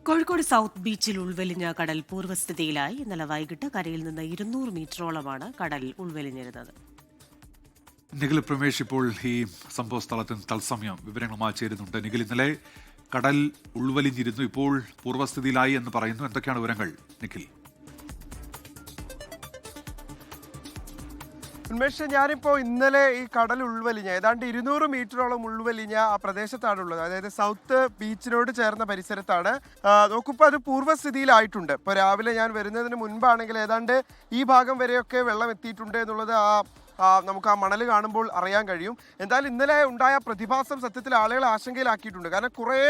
Kozhikode south ബീച്ചിൽ ഉൾവലിഞ്ഞ കടൽ പൂർവ്വസ്ഥിതിയിലായി. ഇന്നലെ വൈകിട്ട് കരയിൽ നിന്ന് 200 മീറ്ററോളമാണ് കടൽ ഉൾവലിഞ്ഞിരുന്നത്. നിഖിൽ പ്രമേഷ് ഇപ്പോൾ ഈ സംഭവ സ്ഥലത്ത് തത്സമയം വിവരങ്ങളുമായി ചേരുന്നുണ്ട്. നിഖിൽ, ഇന്നലെ കടൽ ഉൾവലിഞ്ഞിരുന്നു, ഇപ്പോൾ പൂർവ്വസ്ഥിതിയിലായി എന്ന് പറയുന്നു. എന്തൊക്കെയാണ് വിവരങ്ങൾ നിഖിൽ? ഉന്മേഷ്, ഞാനിപ്പോൾ ഇന്നലെ ഈ കടൽ ഉൾവലിഞ്ഞ ഏതാണ്ട് 200 മീറ്ററോളം ഉൾവലിഞ്ഞ ആ പ്രദേശത്താണുള്ളത്. അതായത് സൗത്ത് ബീച്ചിനോട് ചേർന്ന പരിസരത്താണ്. നോക്കുമ്പോൾ അത് പൂർവ്വസ്ഥിതിയിലായിട്ടുണ്ട്. ഇപ്പോൾ രാവിലെ ഞാൻ വരുന്നതിന് മുൻപാണെങ്കിൽ ഏതാണ്ട് ഈ ഭാഗം വരെയൊക്കെ വെള്ളം എത്തിയിട്ടുണ്ട് എന്നുള്ളത് നമുക്ക് ആ മണൽ കാണുമ്പോൾ അറിയാൻ കഴിയും. എന്തായാലും ഇന്നലെ ഉണ്ടായ പ്രതിഭാസം സത്യത്തിൽ ആളുകളെ ആശങ്കയിലാക്കിയിട്ടുണ്ട്. കാരണം കുറേ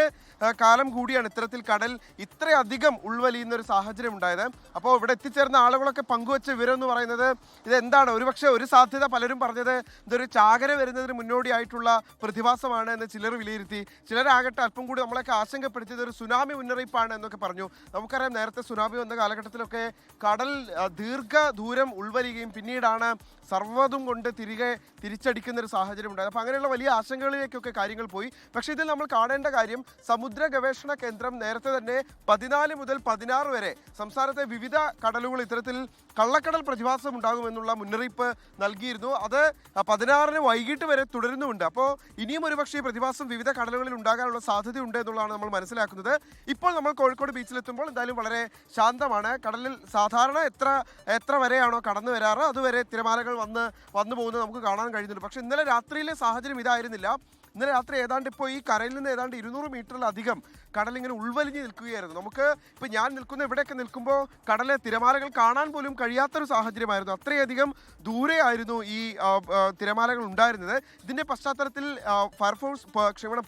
കാലം കൂടിയാണ് ഇത്തരത്തിൽ കടൽ ഇത്രയധികം ഉൾവലിയുന്ന ഒരു സാഹചര്യം ഉണ്ടായത്. അപ്പോൾ ഇവിടെ എത്തിച്ചേർന്ന ആളുകളൊക്കെ പങ്കുവച്ച വിവരം എന്ന് പറയുന്നത് ഇതെന്താണ്, ഒരുപക്ഷെ ഒരു സാധ്യത പലരും പറഞ്ഞത് ഇതൊരു ചാകര വരുന്നതിന് മുന്നോടിയായിട്ടുള്ള പ്രതിഭാസമാണ് എന്ന് ചിലർ വിലയിരുത്തി. ചിലരാകട്ടെ അല്പം കൂടി നമ്മളൊക്കെ ആശങ്കപ്പെടുത്തിയത് ഒരു സുനാമി മുന്നറിയിപ്പാണ് എന്നൊക്കെ പറഞ്ഞു. നമുക്കറിയാം, നേരത്തെ സുനാമി വന്ന കാലഘട്ടത്തിലൊക്കെ കടൽ ദീർഘദൂരം ഉൾവലിയുകയും പിന്നീടാണ് സർവ്വതും കൊണ്ട് തിരിച്ചടിക്കുന്ന ഒരു സാഹചര്യം ഉണ്ടായത്. അപ്പോൾ അങ്ങനെയുള്ള വലിയ ആശങ്കകളിലേക്കൊക്കെ കാര്യങ്ങൾ പോയി. പക്ഷേ ഇതിൽ നമ്മൾ കാണേണ്ട കാര്യം, സമുദ്ര ഗവേഷണ കേന്ദ്രം നേരത്തെ തന്നെ 14 മുതൽ 16 വരെ സംസ്ഥാനത്തെ വിവിധ കടലുകൾ ഇത്തരത്തിൽ കള്ളക്കടൽ പ്രതിഭാസം ഉണ്ടാകുമെന്നുള്ള മുന്നറിയിപ്പ് നൽകിയിരുന്നു. അത് 16 വൈകിട്ട് വരെ തുടരുന്നുമുണ്ട്. അപ്പോൾ ഇനിയും ഒരുപക്ഷെ ഈ പ്രതിഭാസം വിവിധ കടലുകളിൽ ഉണ്ടാകാനുള്ള സാധ്യതയുണ്ട് എന്നുള്ളതാണ് നമ്മൾ മനസ്സിലാക്കുന്നത്. ഇപ്പോൾ നമ്മൾ കോഴിക്കോട് ബീച്ചിലെത്തുമ്പോൾ എന്തായാലും വളരെ ശാന്തമാണ്. കടലിൽ സാധാരണ എത്ര വരെയാണോ കടന്നു വരാറ് അതുവരെ തിരമാലകൾ വന്നു പോകുന്നത് നമുക്ക് കാണാൻ കഴിയുന്നുണ്ട്. പക്ഷേ ഇന്നലെ രാത്രിയിലെ സാഹചര്യം ഇതായിരുന്നില്ല. ഇന്നലെ രാത്രി ഏതാണ്ട് ഇപ്പോൾ ഈ കരയിൽ നിന്ന് ഏതാണ്ട് 200 മീറ്ററിലധികം കടലിങ്ങനെ ഉൾവലിഞ്ഞ് നിൽക്കുകയായിരുന്നു. നമുക്ക് ഇപ്പോൾ ഞാൻ നിൽക്കുന്ന ഇവിടെയൊക്കെ നിൽക്കുമ്പോൾ കടലെ തിരമാലകൾ കാണാൻ പോലും കഴിയാത്തൊരു സാഹചര്യമായിരുന്നു. അത്രയധികം ദൂരെയായിരുന്നു ഈ തിരമാലകൾ ഉണ്ടായിരുന്നത്. ഇതിൻ്റെ പശ്ചാത്തലത്തിൽ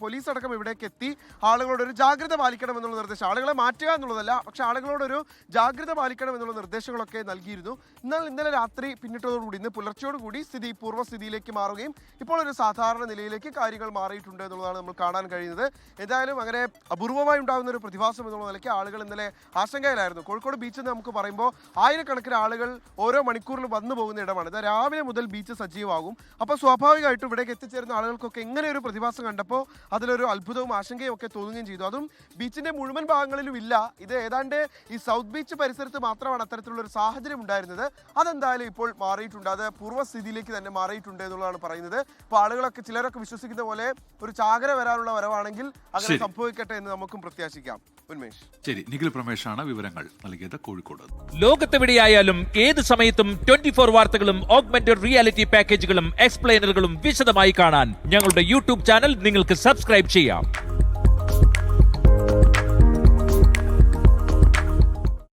പോലീസ് അടക്കം ഇവിടേക്ക് എത്തി ആളുകളോട് ഒരു ജാഗ്രത പാലിക്കണം എന്നുള്ള നിർദ്ദേശം, ആളുകളെ മാറ്റുക എന്നുള്ളതല്ല, പക്ഷേ ആളുകളോടൊരു ജാഗ്രത പാലിക്കണം എന്നുള്ള നിർദ്ദേശങ്ങളൊക്കെ നൽകിയിരുന്നു. എന്നാൽ ഇന്നലെ രാത്രി പിന്നിട്ടതോടുകൂടി ഇന്ന് പുലർച്ചയോടുകൂടി സ്ഥിതി പൂർവ്വസ്ഥിതിയിലേക്ക് മാറുകയും ഇപ്പോൾ ഒരു സാധാരണ നിലയിലേക്ക് കാര്യങ്ങൾ മാറിയിട്ടുണ്ട് എന്നുള്ളതാണ് നമ്മൾ കാണാൻ കഴിയുന്നത്. ഏതായാലും അങ്ങനെ അപൂർവമായി ഉണ്ടാകുന്ന ഒരു പ്രതിഭാസം എന്നുള്ള നിലയ്ക്ക് ആളുകൾ ഇന്നലെ ആശങ്കയിലായിരുന്നു. കോഴിക്കോട് ബീച്ച് എന്ന് നമുക്ക് പറയുമ്പോൾ ആയിരക്കണക്കിന് ആളുകൾ ഓരോ മണിക്കൂറിൽ വന്നു പോകുന്ന ഇടമാണ്. ഇത് രാവിലെ മുതൽ ബീച്ച് സജീവമാകും. അപ്പോൾ സ്വാഭാവികമായിട്ടും ഇവിടേക്ക് എത്തിച്ചേരുന്ന ആളുകൾക്കൊക്കെ ഇങ്ങനെ ഒരു പ്രതിഭാസം കണ്ടപ്പോൾ അതിലൊരു അത്ഭുതവും ആശങ്കയും ഒക്കെ തോന്നുകയും ചെയ്തു. അതും ബീച്ചിന്റെ മുഴുവൻ ഭാഗങ്ങളിലും ഇല്ല. ഇത് ഏതാണ്ട് ഈ സൗത്ത് ബീച്ച് പരിസരത്ത് മാത്രമാണ് അത്തരത്തിലുള്ള ഒരു സാഹചര്യം ഉണ്ടായിരുന്നത്. അതെന്തായാലും ഇപ്പോൾ മാറിയിട്ടുണ്ട്. അത് പൂർവ്വസ്ഥിതിയിലേക്ക് തന്നെ മാറിയിട്ടുണ്ട് എന്നുള്ളതാണ് പറയുന്നത്. അപ്പോൾ ആളുകളൊക്കെ ചിലരൊക്കെ വിശ്വസിക്കുന്ന പോലെ ഒരു ചാകര വരാനുള്ള വരവാണെങ്കിൽ അങ്ങനെ സംഭവിക്കട്ടെ എന്ന് നമുക്കും പ്രത്യാശിക്കാം. ഉന്മേഷ്, ശരി. നിഖിൽ പ്രമേഷാണ് വിവരങ്ങൾ നൽകിയത് കോഴിക്കോട്. ലോകത്തെവിടെയായാലും ഏത് സമയത്തും 24 വാർത്തകളും ഓഗ്മെന്റഡ് റിയാലിറ്റി പാക്കേജുകളും എക്സ്പ്ലെയിനറുകളും വിശദമായി കാണാൻ ഞങ്ങളുടെ യൂട്യൂബ് ചാനൽ നിങ്ങൾക്ക് സബ്സ്ക്രൈബ് ചെയ്യാം.